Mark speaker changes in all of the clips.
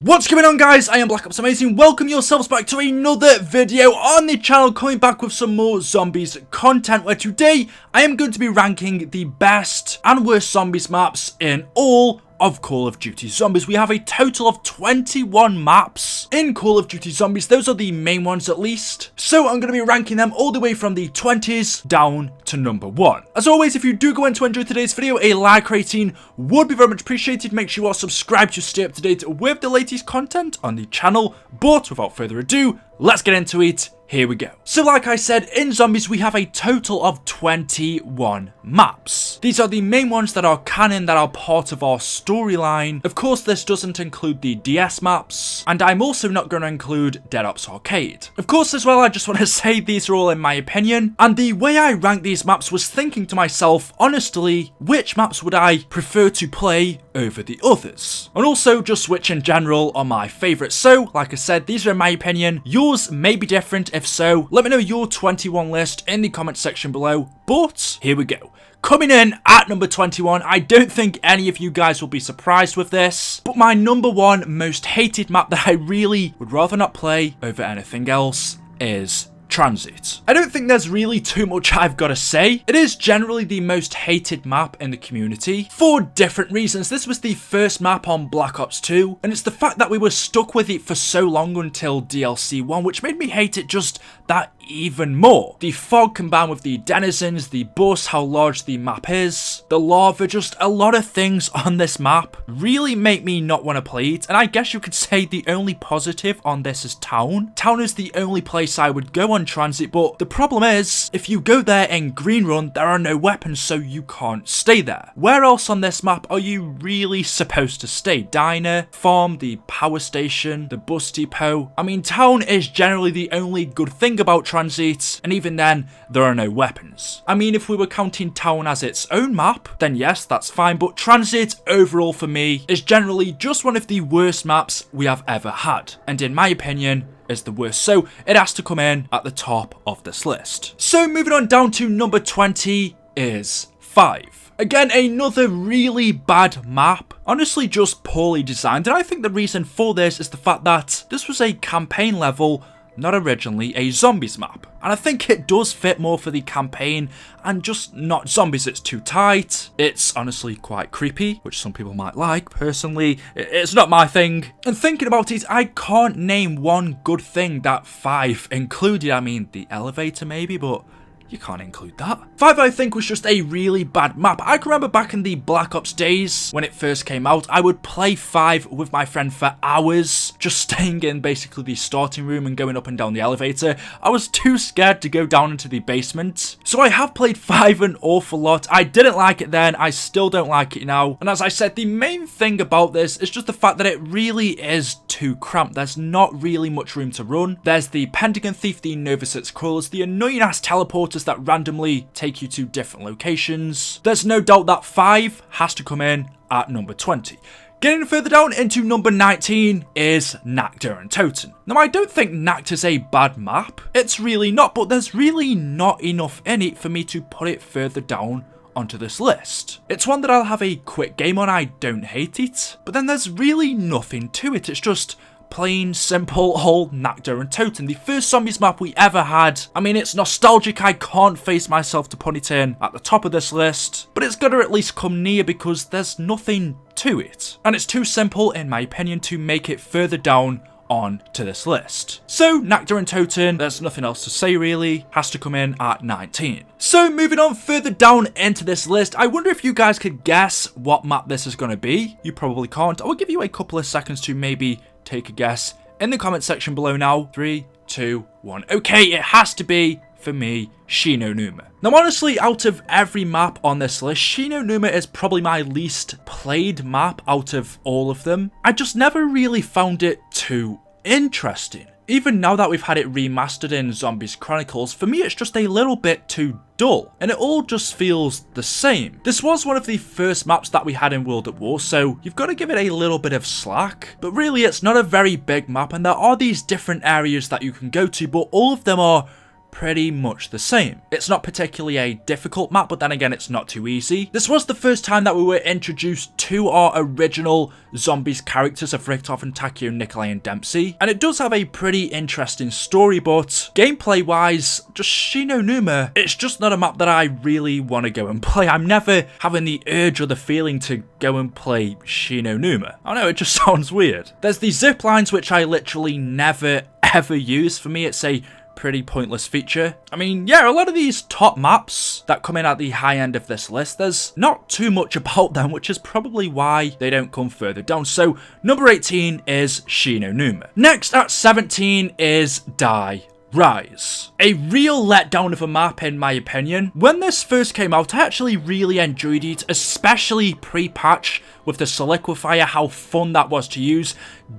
Speaker 1: What's going on, guys? I am BlackOpsAmazing. Welcome yourselves back to another video on the channel, coming back with some more zombies content, where today I am going to be ranking the best and worst zombies maps in all of Call of Duty Zombies. We have a total of 21 maps in Call of Duty Zombies. Those are the main ones, at least. So I'm going to be ranking them all the way from the 20s down to number 1. As always, if you do go on to enjoy today's video, a like rating would be very much appreciated. Make sure you are subscribed to stay up to date with the latest content on the channel. But without further ado, let's get into it. Here we go. So like I said, in Zombies we have a total of 21 maps. These are the main ones that are canon, that are part of our storyline. Of course, this doesn't include the DS maps, and I'm also not going to include Dead Ops Arcade. Of course, as well, I just want to say these are all in my opinion, and the way I ranked these maps was thinking to myself, honestly, which maps would I prefer to play over the others? And also just which in general are my favourites. So, like I said, these are in my opinion. Yours may be different. If so, let me know your 21 list in the comment section below. But here we go. Coming in at number 21, I don't think any of you guys will be surprised with this, but my number 1 most hated map that I really would rather not play over anything else is Transit. I don't think there's really too much I've got to say. It is generally the most hated map in the community for different reasons. This was the first map on Black Ops 2, and it's the fact that we were stuck with it for so long until DLC 1, which made me hate it just that even more. The fog combined with the denizens, the bus, how large the map is, the lava, just a lot of things on this map really make me not want to play it. And I guess you could say the only positive on this is Town. Town is the only place I would go on Transit, but the problem is, if you go there in Green Run, there are no weapons, so you can't stay there. Where else on this map are you really supposed to stay? Diner, farm, the power station, the bus depot. I mean, Town is generally the only good thing about Transit, and even then, there are no weapons. I mean, if we were counting Town as its own map, then yes, that's fine, but Transit, overall for me, is generally just one of the worst maps we have ever had, and in my opinion, is the worst, so it has to come in at the top of this list. So moving on down to number 20 is 5. Again, another really bad map, honestly just poorly designed, and I think the reason for this is the fact that this was a campaign level, not originally a zombies map. And I think it does fit more for the campaign and just not zombies. It's too tight. It's honestly quite creepy, which some people might like. Personally, it's not my thing. And thinking about it, I can't name one good thing that 5 included. I mean, the elevator maybe, but you can't include that. 5, I think, was just a really bad map. I can remember back in the Black Ops days, when it first came out, I would play 5 with my friend for hours, just staying in basically the starting room and going up and down the elevator. I was too scared to go down into the basement. So I have played 5 an awful lot. I didn't like it then, I still don't like it now. And as I said, the main thing about this is just the fact that it really is too cramped. There's not really much room to run. There's the Pentagon Thief, the Nova 6 crawlers, the annoying ass teleporters that randomly take you to different locations. There's no doubt that 5 has to come in at number 20. Getting further down into number 19 is Kino Der Toten. Now, I don't think Natchez is a bad map. It's really not, but there's really not enough in it for me to put it further down onto this list. It's one that I'll have a quick game on. I don't hate it, but then there's really nothing to it. It's just plain, simple, old Kino Der Toten, the first zombies map we ever had. I mean, it's nostalgic. I can't face myself to put it in at the top of this list, but it's got to at least come near because there's nothing to it. And it's too simple, in my opinion, to make it further down on to this list. So Kino Der Toten, there's nothing else to say really, has to come in at 19. So moving on further down into this list, I wonder if you guys could guess what map this is going to be. You probably can't. I will give you a couple of seconds to maybe take a guess in the comment section below now. 3, 2, 1. Okay, it has to be, for me, Shino Numa. Now, honestly, out of every map on this list, Shino Numa is probably my least played map out of all of them. I just never really found it too interesting. Even now that we've had it remastered in Zombies Chronicles, for me it's just a little bit too dull, and it all just feels the same. This was one of the first maps that we had in World at War, so you've got to give it a little bit of slack. But really, it's not a very big map, and there are these different areas that you can go to, but all of them are pretty much the same. It's not particularly a difficult map, but then again, it's not too easy. This was the first time that we were introduced to our original zombies characters of VIKTOR and Takeo, Nikolai and Dempsey, and it does have a pretty interesting story, but gameplay wise, just Shino Numa, it's just not a map that I really want to go and play. I'm never having the urge or the feeling to go and play Shino Numa. I know, it just sounds weird. There's these zip lines which I literally never ever use. For me, it's a pretty pointless feature. I mean, yeah, a lot of these top maps that come in at the high end of this list, there's not too much about them, which is probably why they don't come further down. So number 18 is Shino Numa. Next at 17 is Rise. A real letdown of a map in my opinion. When this first came out, I actually really enjoyed it, especially pre-patch with the solidifier, how fun that was to use.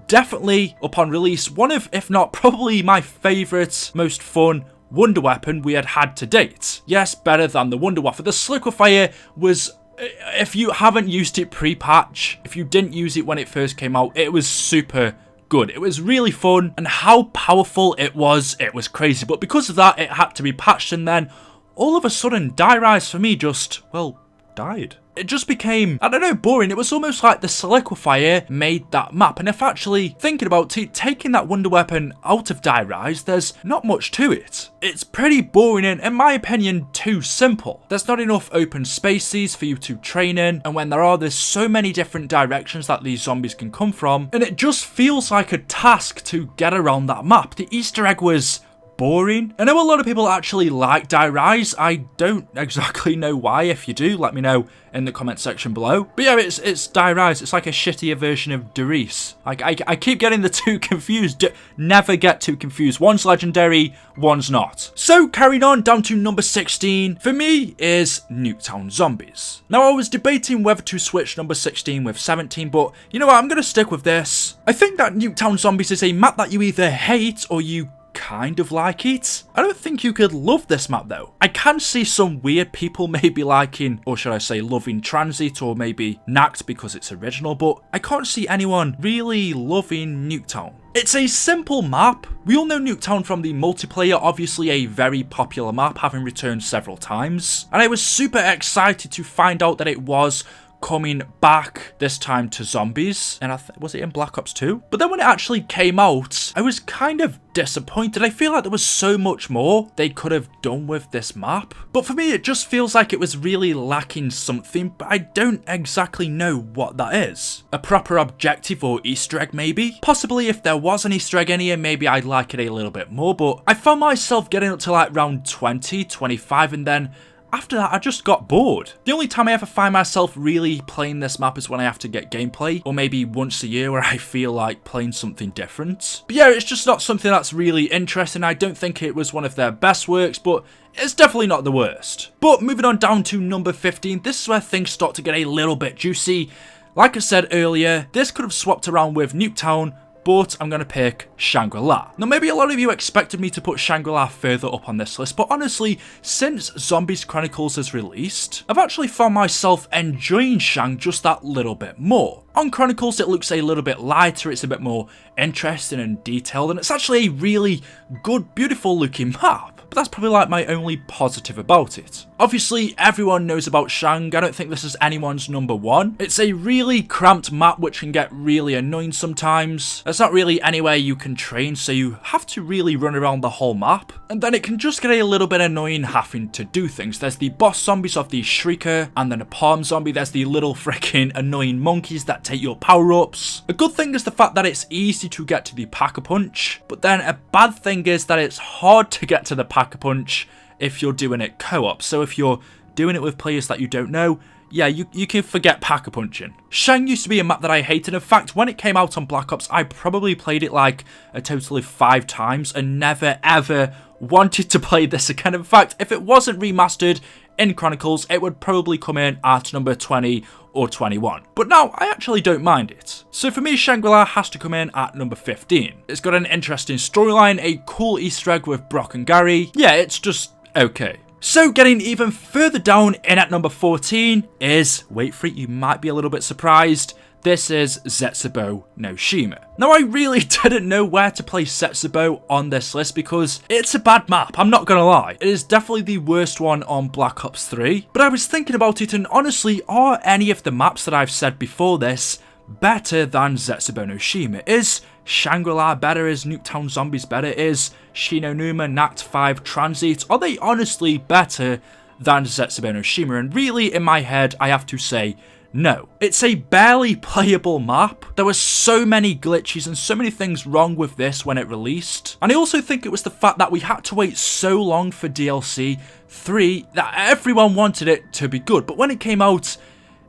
Speaker 1: Definitely, upon release, one of, if not probably my favourite, most fun wonder weapon we had to date. Yes, better than the Wonder Waffle. The solidifier was, if you haven't used it pre-patch, if you didn't use it when it first came out, it was super good. It was really fun, and how powerful it was crazy. But because of that, it had to be patched, and then all of a sudden, Rise for me just, well, died. It just became, I don't know, boring. It was almost like the solidifier made that map. And if actually thinking about taking that wonder weapon out of Rise, there's not much to it. It's pretty boring and, in my opinion, too simple. There's not enough open spaces for you to train in, and when there's so many different directions that these zombies can come from, and it just feels like a task to get around that map. The Easter egg was boring. I know a lot of people actually like Rise. I don't exactly know why. If you do, let me know in the comment section below. But yeah, it's Rise. It's like a shittier version of Therese. I keep getting the two confused. Never get too confused. One's legendary, one's not. So carrying on down to number 16 for me is Nuketown Zombies. Now I was debating whether to switch number 16 with 17, but you know what, I'm gonna stick with this. I think that Nuketown Zombies is a map that you either hate or you kind of like it. I don't think you could love this map though. I can see some weird people maybe liking, or should I say loving Transit, or maybe Nact because it's original, but I can't see anyone really loving Nuketown. It's a simple map. We all know Nuketown from the multiplayer, obviously a very popular map, having returned several times, and I was super excited to find out that it was coming back, this time to zombies, and was it in Black Ops 2? But then when it actually came out, I was kind of disappointed. I feel like there was so much more they could have done with this map, but for me it just feels like it was really lacking something, but I don't exactly know what that is. A proper objective or Easter egg maybe? Possibly if there was an Easter egg in here, maybe I'd like it a little bit more, but I found myself getting up to like round 20, 25, and then after that, I just got bored. The only time I ever find myself really playing this map is when I have to get gameplay, or maybe once a year where I feel like playing something different. But yeah, it's just not something that's really interesting. I don't think it was one of their best works, but it's definitely not the worst. But moving on down to number 15, this is where things start to get a little bit juicy. Like I said earlier, this could have swapped around with Nuketown, but I'm going to pick Shangri-La. Now, maybe a lot of you expected me to put Shangri-La further up on this list, but honestly, since Zombies Chronicles has released, I've actually found myself enjoying Shang just that little bit more. On Chronicles, it looks a little bit lighter, it's a bit more interesting and detailed, and it's actually a really good, beautiful looking map. But that's probably like my only positive about it. Obviously, everyone knows about Shang. I don't think this is anyone's number one. It's a really cramped map which can get really annoying sometimes. There's not really anywhere you can train, so you have to really run around the whole map. And then it can just get a little bit annoying having to do things. There's the boss zombies of the Shrieker, and then a palm zombie. There's the little freaking annoying monkeys that take your power-ups. A good thing is the fact that it's easy to get to the Pack-a-Punch, but then a bad thing is that it's hard to get to the Pack-a-Punch if you're doing it co-op. So if you're doing it with players that you don't know, yeah, you can forget Pack-a-Punching. Shang used to be a map that I hated. In fact, when it came out on Black Ops, I probably played it like a total of 5 times and never ever wanted to play this again. In fact, if it wasn't remastered in Chronicles, it would probably come in at number 20 or 21. But now, I actually don't mind it. So for me, Shangri-La has to come in at number 15. It's got an interesting storyline, a cool Easter egg with Brock and Gary. Yeah, it's just okay. So getting even further down in at number 14 is, wait for it, you might be a little bit surprised, this is Zetsubou No Shima. Now, I really didn't know where to place Zetsubou on this list because it's a bad map, I'm not gonna lie. It is definitely the worst one on Black Ops 3, but I was thinking about it, and honestly, are any of the maps that I've said before this better than Zetsubou No Shima? Is Shangri-La better? Is Nuketown Zombies better? Is Shino Numa, Nat 5 Transit? Are they honestly better than Zetsubou No Shima? And really, in my head, I have to say no. It's a barely playable map. There were so many glitches and so many things wrong with this when it released. And I also think it was the fact that we had to wait so long for DLC 3 that everyone wanted it to be good. But when it came out,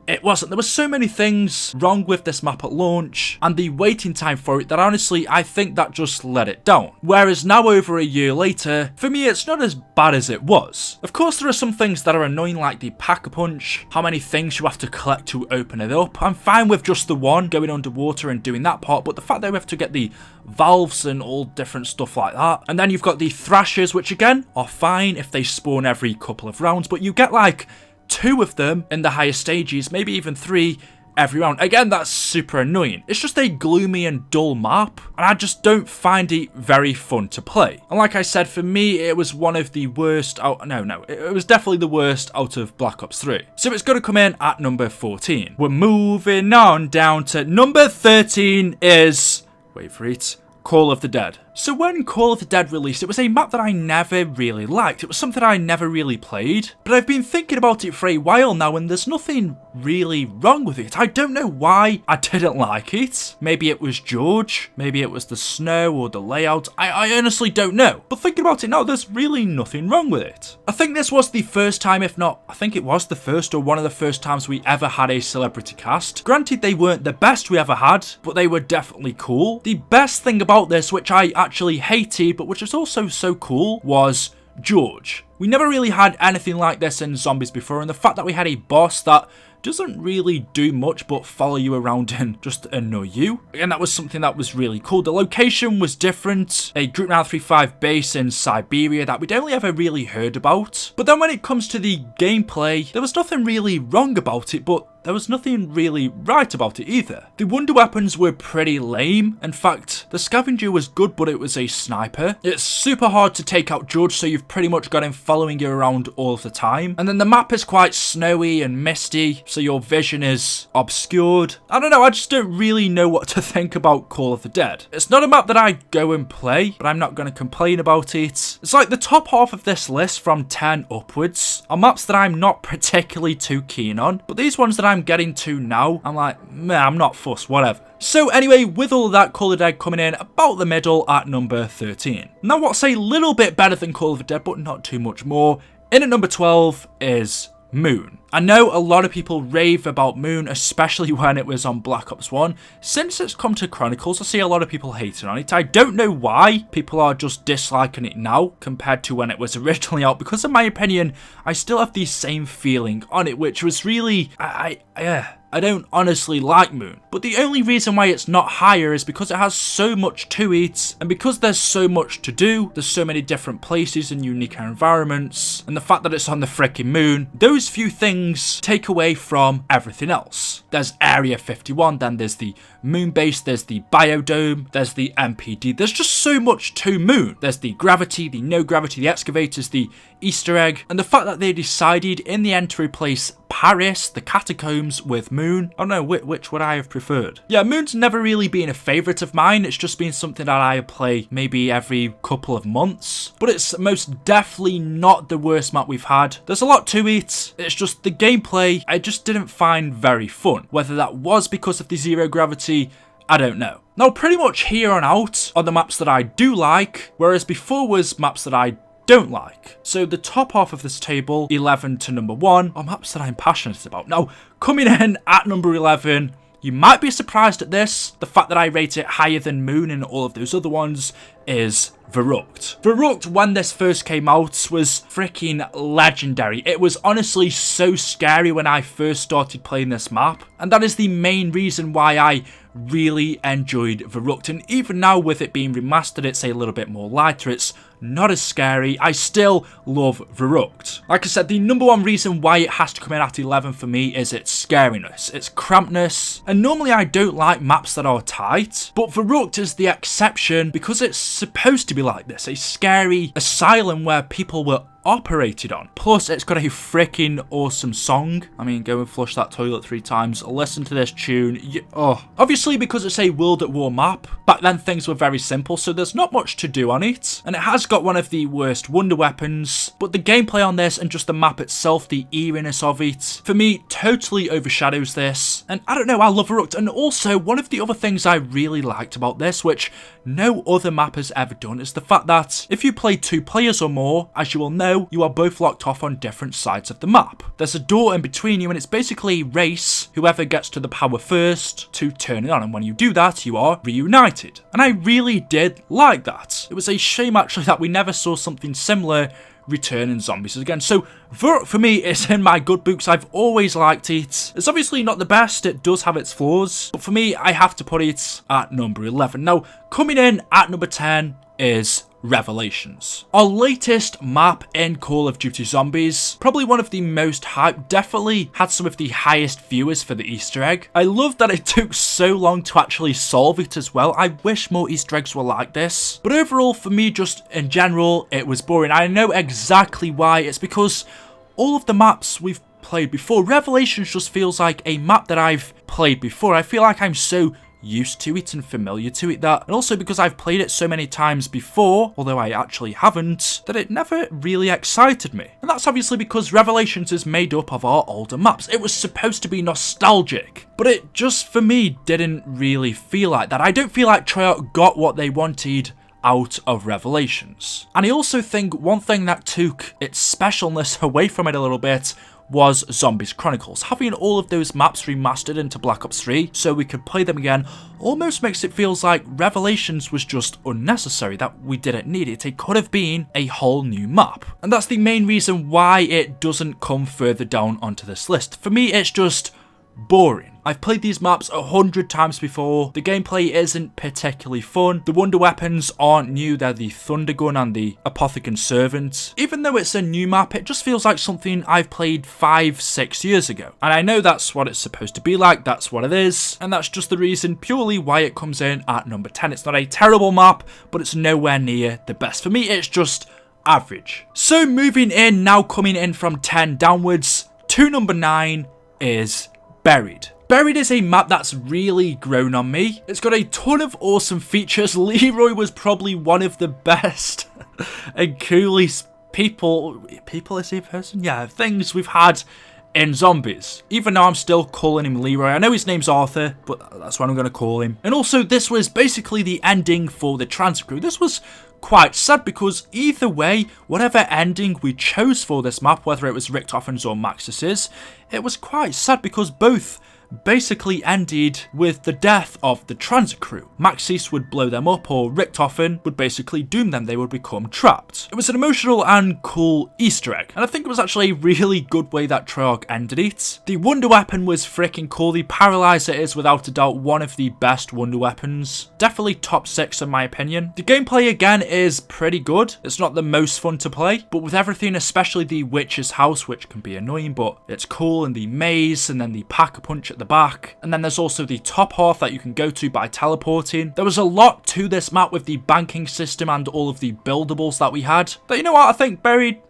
Speaker 1: it wasn't. There were so many things wrong with this map at launch and the waiting time for it that honestly I think that just let it down. Whereas now, over a year later, for me it's not as bad as it was. Of course there are some things that are annoying, like the pack-a-punch, how many things you have to collect to open it up. I'm fine with just the one, going underwater and doing that part, but the fact that we have to get the valves and all different stuff like that. And then you've got the thrashers, which again are fine if they spawn every couple of rounds, but you get like 2 of them in the higher stages, maybe even 3 every round. Again, that's super annoying. It's just a gloomy and dull map, and I just don't find it very fun to play. And like I said, for me, it was one of the worst it was definitely the worst out of Black Ops 3. So it's going to come in at number 14. We're moving on down to number 13 is, wait for it, Call of the Dead. So when Call of the Dead released, it was a map that I never really liked. It was something I never really played, but I've been thinking about it for a while now, and there's nothing really wrong with it. I don't know why I didn't like it. Maybe it was George, maybe it was the snow or the layout. I honestly don't know. But thinking about it now, there's really nothing wrong with it. I think this was the first time, if not, I think it was the first or one of the first times we ever had a celebrity cast. Granted, they weren't the best we ever had, but they were definitely cool. The best thing about this, which I actually hated, but which was also so cool, was George. We never really had anything like this in Zombies before, and the fact that we had a boss that doesn't really do much but follow you around and just annoy you. Again, that was something that was really cool. The location was different. A Group 935 base in Siberia that we'd only ever really heard about. But then when it comes to the gameplay, there was nothing really wrong about it, but there was nothing really right about it either. The wonder weapons were pretty lame. In fact, the scavenger was good, but it was a sniper. It's super hard to take out George, so you've pretty much got him following you around all of the time. And then the map is quite snowy and misty, so your vision is obscured. I don't know, I just don't really know what to think about Call of the Dead. It's not a map that I go and play, but I'm not going to complain about it. It's like the top half of this list from 10 upwards are maps that I'm not particularly too keen on, but these ones that I'm getting to now, I'm like, meh, I'm not fussed, whatever. So anyway, with all of that, Call of the Dead coming in about the middle at number 13. Now what's a little bit better than Call of the Dead, but not too much more, in at number 12 is Moon. I know a lot of people rave about Moon, especially when it was on Black Ops 1. Since it's come to Chronicles, I see a lot of people hating on it. I don't know why people are just disliking it now compared to when it was originally out, because in my opinion, I still have the same feeling on it, which was really, I don't honestly like Moon, but the only reason why it's not higher is because it has so much to it, and because there's so much to do, there's so many different places and unique environments, and the fact that it's on the frickin' moon, those few things take away from everything else. There's Area 51, then there's the moon base, there's the biodome, there's the MPD, there's just so much to Moon. There's the gravity, the no gravity, the excavators, the Easter egg, and the fact that they decided in the end to replace Paris, the catacombs, with Moon. I don't know, which would I have preferred? Yeah, Moon's never really been a favourite of mine. It's just been something that I play maybe every couple of months, but it's most definitely not the worst map we've had. There's a lot to it. It's just the gameplay I just didn't find very fun. Whether that was because of the zero gravity, I don't know. Now, pretty much here on out are the maps that I do like, whereas before was maps that I don't like. So the top half of this table, 11 to number 1, are maps that I'm passionate about. Now, coming in at number 11, you might be surprised at this. The fact that I rate it higher than Moon and all of those other ones is Verrucht. Verrucht, when this first came out, was freaking legendary. It was honestly so scary when I first started playing this map, and that is the main reason why I really enjoyed Verrucht. And even now, with it being remastered, it's a little bit more lighter, it's not as scary. I still love Verrucht. Like I said, the number one reason why it has to come in at 11 for me is its scariness, its crampedness, and normally I don't like maps that are tight, but Verrucht is the exception because it's supposed to be like this, a scary asylum where people were operated on. Plus, it's got a freaking awesome song. I mean, go and flush that toilet 3 times, listen to this tune. Obviously, because it's a World at War map, back then things were very simple, so there's not much to do on it. And it has got one of the worst wonder weapons, but the gameplay on this and just the map itself, the eeriness of it, for me, totally overshadows this. And I don't know, I love Verrucht. And also, one of the other things I really liked about this, which no other map has ever done, is the fact that if you play 2 players or more, as you will know, you are both locked off on different sides of the map. There's a door in between you and it's basically a race, whoever gets to the power first to turn it on, and when you do that you are reunited. And I really did like that. It was a shame actually that we never saw something similar return in Zombies again. So Verrucht for me is in my good books. I've always liked it. It's obviously not the best, it does have its flaws, but for me I have to put it at number 11. Now coming in at number 10 is Revelations. Our latest map in Call of Duty Zombies, probably one of the most hyped, definitely had some of the highest viewers for the Easter egg. I love that it took so long to actually solve it as well. I wish more Easter eggs were like this, but overall for me, just in general, it was boring. I know exactly why. It's because all of the maps we've played before, Revelations just feels like a map that I've played before. I feel like I'm so used to it and familiar to it and also because I've played it so many times before, although I actually haven't, that it never really excited me. And that's obviously because Revelations is made up of our older maps. It was supposed to be nostalgic, but it just for me didn't really feel like that. I don't feel like Treyarch got what they wanted out of Revelations. And I also think one thing that took its specialness away from it a little bit was Zombies Chronicles. Having all of those maps remastered into Black Ops 3 so we could play them again almost makes it feels like Revelations was just unnecessary, that we didn't need it. It could have been a whole new map. And that's the main reason why it doesn't come further down onto this list. For me, it's just boring. I've played these maps 100 times before. The gameplay isn't particularly fun. The wonder weapons aren't new. They're the Thunder Gun and the Apothecon Servant. Even though it's a new map, it just feels like something I've played 5-6 years ago. And I know that's what it's supposed to be like. That's what it is. And that's just the reason purely why it comes in at number 10. It's not a terrible map, but it's nowhere near the best. For me, it's just average. So moving in, now coming in from 10 downwards to number 9 is Buried. Buried is a map that's really grown on me. It's got a ton of awesome features. Leroy was probably one of the best and coolest people is he a person? Yeah, things we've had in Zombies. Even though I'm still calling him Leroy. I know his name's Arthur, but that's what I'm going to call him. And also, this was basically the ending for the Transit Crew. This was quite sad because either way, whatever ending we chose for this map, whether it was Richtofen's or Maxis's, it was quite sad because both basically ended with the death of the Transit Crew. Maxis would blow them up, or Richtofen would basically doom them. They would become trapped. It was an emotional and cool Easter egg, and I think it was actually a really good way that Treyarch ended it. The wonder weapon was freaking cool. The Paralyzer is without a doubt one of the best wonder weapons. Definitely top 6 in my opinion. The gameplay again is pretty good. It's not the most fun to play, but with everything, especially the Witch's House, which can be annoying, but it's cool, and the maze, and then the Pack-a-Punch at the back, and then there's also the top half that you can go to by teleporting. There was a lot to this map with the banking system and all of the buildables that we had, but you know what, I think Buried,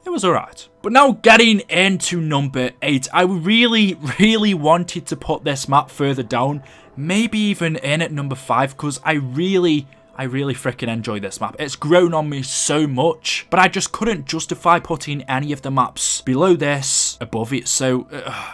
Speaker 1: it was alright. But now getting into number 8, I really wanted to put this map further down, maybe even in at number 5, because I really freaking enjoy this map. It's grown on me so much, but I just couldn't justify putting any of the maps below this above it. So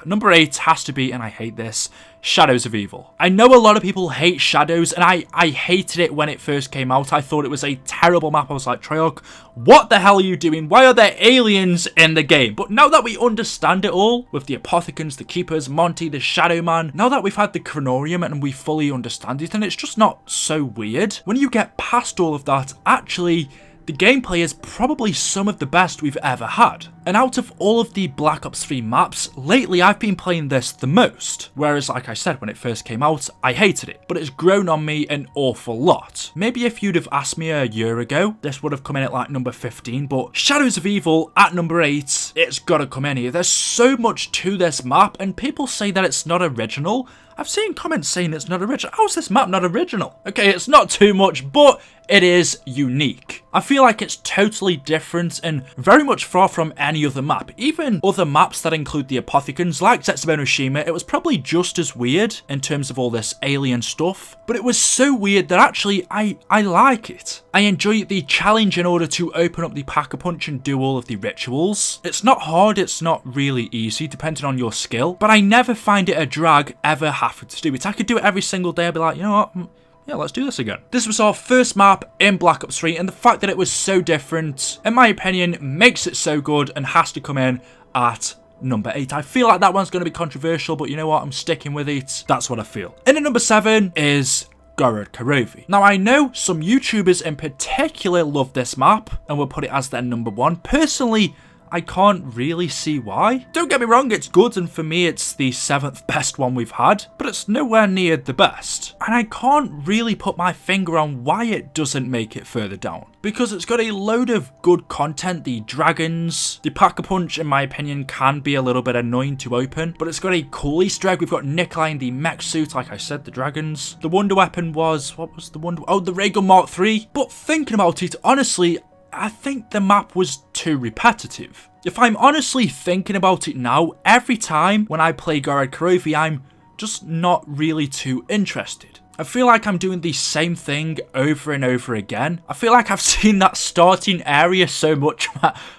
Speaker 1: number 8 has to be, and I hate this, Shadows of Evil. I know a lot of people hate Shadows, and I hated it when it first came out. I thought it was a terrible map. I was like, Treyarch, what the hell are you doing? Why are there aliens in the game? But now that we understand it all, with the Apothecons, the Keepers, Monty, the Shadow Man, now that we've had the Chronorium and we fully understand it, and it's just not so weird. When you get past all of that, actually, The gameplay is probably some of the best we've ever had. And out of all of the Black Ops 3 maps, lately I've been playing this the most. Whereas, like I said, when it first came out, I hated it. But it's grown on me an awful lot. Maybe if you'd have asked me a year ago, this would have come in at like number 15. But Shadows of Evil at number 8, it's gotta come in here. There's so much to this map, and people say that it's not original. I've seen comments saying it's not original. How's this map not original? Okay, it's not too much, but it is unique. I feel like it's totally different and very much far from any other map. Even other maps that include the Apothecans, like Zetsubou No Shima, it was probably just as weird in terms of all this alien stuff. But it was so weird that actually I like it. I enjoy the challenge in order to open up the Pack-a-Punch and do all of the rituals. It's not hard, it's not really easy, depending on your skill. But I never find it a drag ever having to do it. I could do it every single day. I'd be like, you know what? Yeah, let's do this again. This was our first map in Black Ops 3, and the fact that it was so different, in my opinion, makes it so good and has to come in at number 8. I feel like that one's going to be controversial, but you know what? I'm sticking with it. That's what I feel. In at number 7 is Curvi. Now, I know some YouTubers in particular love this map and will put it as their number 1. Personally, I can't really see why. Don't get me wrong, it's good, and for me it's the 7th best one we've had, but it's nowhere near the best. And I can't really put my finger on why it doesn't make it further down. Because it's got a load of good content, the dragons, the Pack-a-Punch in my opinion can be a little bit annoying to open, but it's got a cool Easter egg. We've got Nikolai in the mech suit, like I said, the dragons. The wonder weapon was, what was the wonder, oh, the Ray Gun Mark III. But thinking about it, honestly, I think the map was too repetitive. If I'm honestly thinking about it now, every time when I play Curvi, I'm just not really too interested. I feel like I'm doing the same thing over and over again. I feel like I've seen that starting area so much,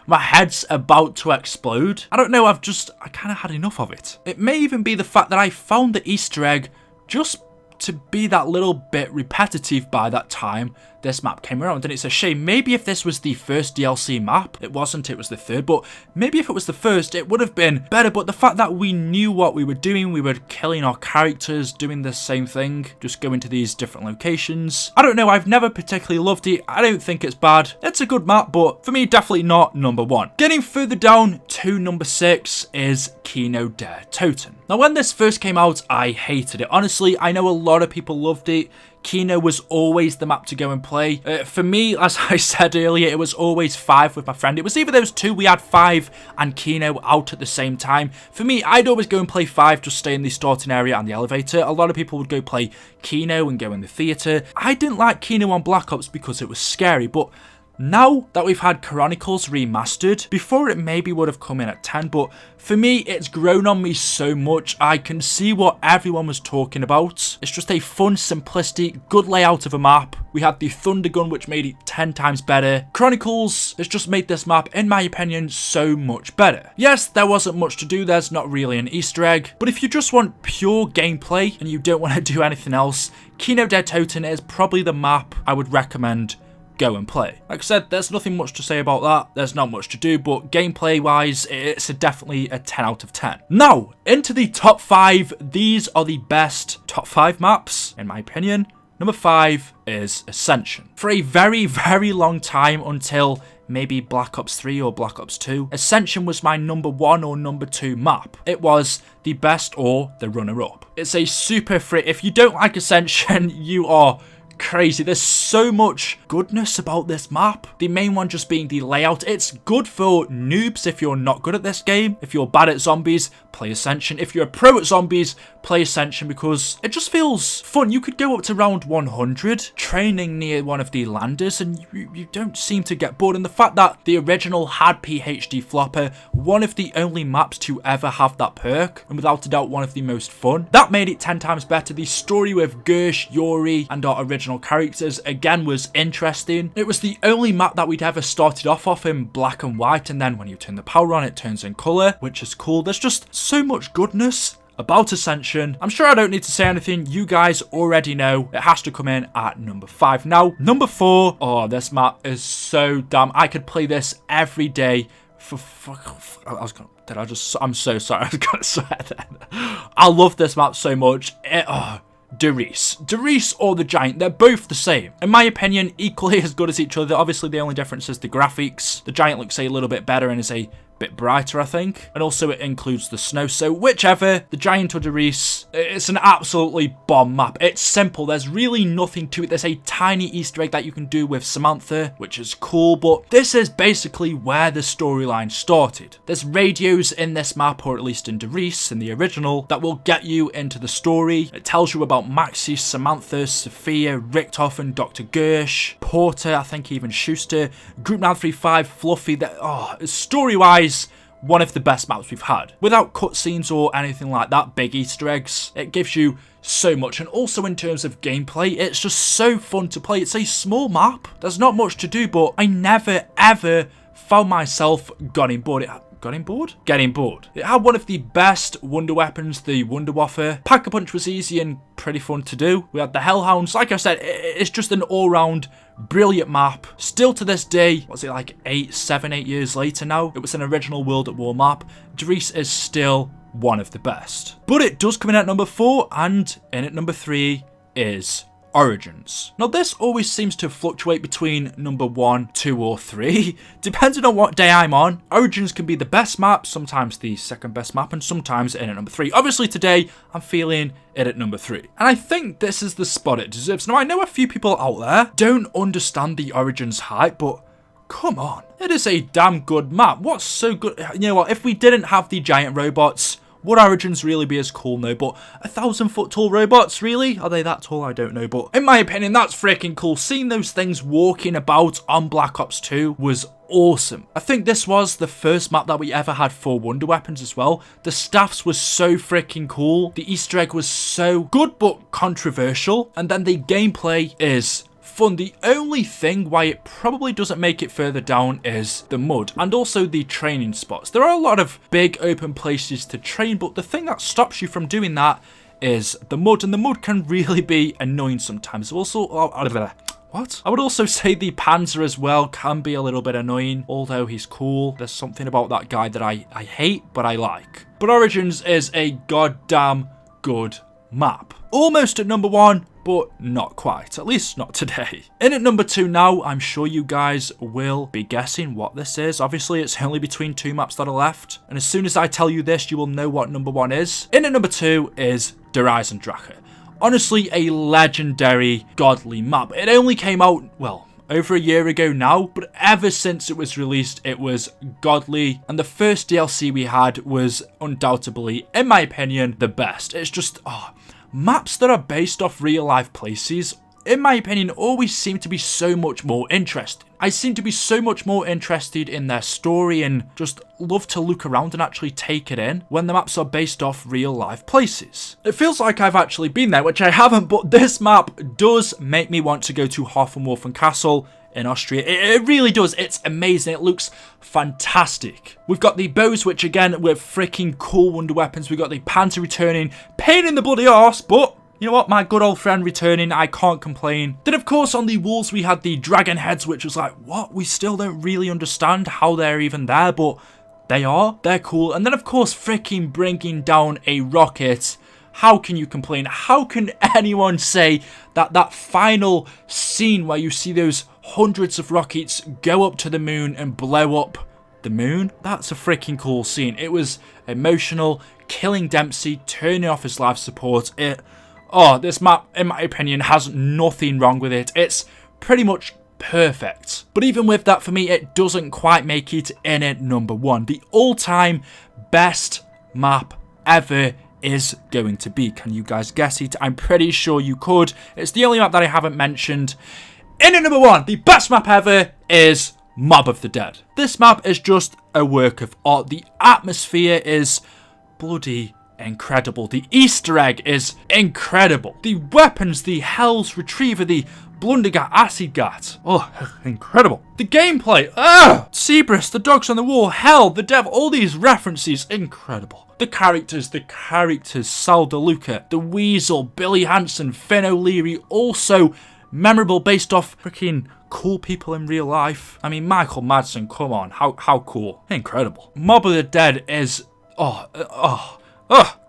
Speaker 1: my head's about to explode. I don't know, I kind of had enough of it. It may even be the fact that I found the Easter egg just to be that little bit repetitive by that time this map came around, and it's a shame. Maybe if this was the first DLC map, it wasn't, it was the 3rd, but maybe if it was the 1st, it would have been better. But the fact that we knew what we were doing, we were killing our characters, doing the same thing, just going to these different locations. I don't know, I've never particularly loved it. I don't think it's bad. It's a good map, but for me, definitely not number 1. Getting further down to number 6 is Kino Der Toten. Now, when this first came out, I hated it. Honestly, I know a lot of people loved it. Kino was always the map to go and play. For me, as I said earlier, it was always 5 with my friend. It was either those two, we had 5 and Kino out at the same time. For me, I'd always go and play 5, just stay in the starting area and the elevator. A lot of people would go play Kino and go in the theater. I didn't like Kino on Black Ops because it was scary, but now that we've had Chronicles remastered, before it maybe would have come in at 10, but for me, it's grown on me so much. I can see what everyone was talking about. It's just a fun, simplistic, good layout of a map. We had the Thunder Gun, which made it 10 times better. Chronicles has just made this map, in my opinion, so much better. Yes, there wasn't much to do. There's not really an Easter egg, but if you just want pure gameplay and you don't want to do anything else, Kino Der Toten is probably the map I would recommend go and play. Like I said, there's nothing much to say about that. There's not much to do, but gameplay wise, it's definitely a 10 out of 10. Now, into the top 5. These are the best top 5 maps, in my opinion. Number 5 is Ascension. For a very, very long time, until maybe Black Ops 3 or Black Ops 2, Ascension was my number 1 or number 2 map. It was the best or the runner-up. It's a super free. If you don't like Ascension, you are crazy. There's so much goodness about this map. The main one just being the layout. It's good for noobs if you're not good at this game. If you're bad at zombies, play Ascension. If you're a pro at zombies, play Ascension, because it just feels fun. You could go up to round 100 training near one of the landers and you don't seem to get bored. And the fact that the original had PhD Flopper, one of the only maps to ever have that perk, and without a doubt one of the most fun, that made it 10 times better. The story with Gersh, Yuri and our original characters again was interesting. It was the only map that we'd ever started off in black and white, and then when you turn the power on it turns in colour, which is cool. There's just so much goodness about Ascension. I'm sure I don't need to say anything. You guys already know it has to come in at number 5. Now, number 4. Oh, this map is so damn. I could play this every day I'm so sorry. I was gonna swear then. I love this map so much. Therese. Therese or the Giant, they're both the same. In my opinion, equally as good as each other. Obviously, the only difference is the graphics. The Giant looks a little bit better and is a bit brighter, I think. And also it includes the snow. So whichever, the Giant or Therese, it's an absolutely bomb map. It's simple. There's really nothing to it. There's a tiny Easter egg that you can do with Samantha, which is cool. But this is basically where the storyline started. There's radios in this map, or at least in Therese, in the original, that will get you into the story. It tells you about Maxie, Samantha, Sophia, Richtofen, and Dr. Gersh, Porter, I think even Schuster, Group 935, Fluffy. Story-wise, one of the best maps we've had. Without cutscenes or anything like that, big Easter eggs, it gives you so much. And also in terms of gameplay, it's just so fun to play. It's a small map. There's not much to do, but I never, ever found myself getting bored. Getting bored. It had one of the best wonder weapons, the Wunderwaffe. Pack-a-Punch was easy and pretty fun to do. We had the Hellhounds. Like I said, it's just an all-round brilliant map. Still to this day, what's it like 7, 8 years later now? It was an original World at War map. Therese is still one of the best. But it does come in at number 4, and in at number 3 is Origins. Now this always seems to fluctuate between number 1, 2 or 3, depending on what day I'm on. Origins can be the best map, sometimes the second best map, and sometimes in at number 3. Obviously today I'm feeling it at number 3. And I think this is the spot it deserves. Now I know a few people out there don't understand the Origins hype, but come on. It is a damn good map. What's so good? You know what, if we didn't have the giant robots, would Origins really be as cool? No, but 1,000-foot tall robots, really? Are they that tall? I don't know, but in my opinion, that's freaking cool. Seeing those things walking about on Black Ops 2 was awesome. I think this was the first map that we ever had for wonder weapons as well. The staffs was so freaking cool. The Easter egg was so good, but controversial. And then the gameplay is fun. The only thing why it probably doesn't make it further down is the mud and also the training spots. There are a lot of big open places to train, but the thing that stops you from doing that is the mud, and the mud can really be annoying sometimes. Also, what? I would also say the Panzer as well can be a little bit annoying, although he's cool. There's something about that guy that I hate, but I like. But Origins is a goddamn good map. Almost at number 1, but not quite, at least not today. In at number 2 now, I'm sure you guys will be guessing what this is. Obviously, it's only between 2 maps that are left, and as soon as I tell you this, you will know what number 1 is. In at number 2 is Der Eisendrache. Honestly, a legendary, godly map. It only came out, well, over a year ago now, but ever since it was released, it was godly, and the first DLC we had was undoubtedly, in my opinion, the best. It's just, maps that are based off real life places, in my opinion, always seem to be so much more interesting. I seem to be so much more interested in their story and just love to look around and actually take it in when the maps are based off real life places. It feels like I've actually been there, which I haven't, but this map does make me want to go to Hohenwalfen Castle in Austria. It really does. It's amazing. It looks fantastic. We've got the bows, which again were freaking cool wonder weapons. We've got the Panzer returning, pain in the bloody arse, but you know what, my good old friend returning, I can't complain. Then of course on the walls we had the dragon heads, which was like, what? We still don't really understand how they're even there, but they are. They're cool. And then of course freaking bringing down a rocket. How can you complain? How can anyone say that that final scene where you see those hundreds of rockets go up to the moon and blow up the moon? That's a freaking cool scene. It was emotional, killing Dempsey, turning off his life support. This map, in my opinion, has nothing wrong with it. It's pretty much perfect. But even with that, for me, it doesn't quite make it in at number 1. The all-time best map ever is going to be. Can you guys guess it? I'm pretty sure you could. It's the only map that I haven't mentioned. In at number 1, the best map ever is Mob of the Dead. This map is just a work of art. The atmosphere is bloody incredible. The Easter egg is incredible. The weapons, the Hell's Retriever, the Blundergat, Acid Gat. Incredible. The gameplay, Cerberus, the dogs on the wall, Hell, the devil, all these references, incredible. The characters, Sal DeLuca, the Weasel, Billy Hansen, Finn O'Leary, also memorable based off freaking cool people in real life. I mean, Michael Madsen, come on, how cool. Incredible. Mob of the Dead is,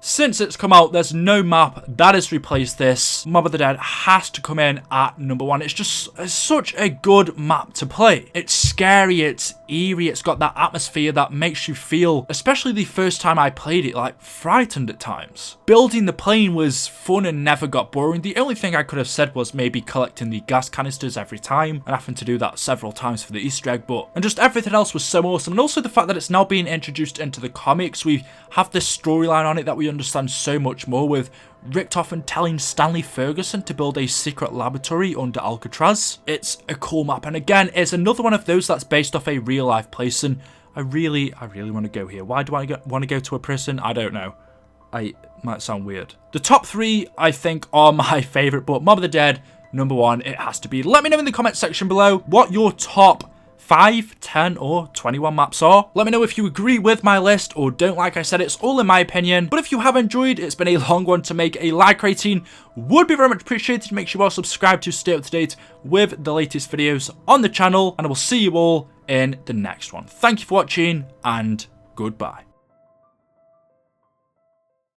Speaker 1: Since it's come out, there's no map that has replaced this. Mob of the Dead has to come in at number 1. It's such a good map to play. It's scary, it's eerie, it's got that atmosphere that makes you feel, especially the first time I played it, like frightened at times. Building the plane was fun and never got boring. The only thing I could have said was maybe collecting the gas canisters every time and having to do that several times for the Easter egg, and just everything else was so awesome. And also the fact that it's now being introduced into the comics. We have this storyline on it that we understand so much more, with Richtofen telling Stanley Ferguson to build a secret laboratory under Alcatraz. It's a cool map, and again, it's another one of those that's based off a real life place, and I really want to go here. Why do I want to go to a prison? I don't know. It might sound weird. The top 3, I think, are my favourite, but Mob of the Dead, number 1, it has to be. Let me know in the comment section below what your top 5, 10, or 21 maps are. Let me know if you agree with my list or don't. Like I said, it's all in my opinion. But if you have enjoyed, it's been a long one to make. A like rating would be very much appreciated. Make sure you are subscribed to stay up to date with the latest videos on the channel. And I will see you all in the next one. Thank you for watching, and goodbye.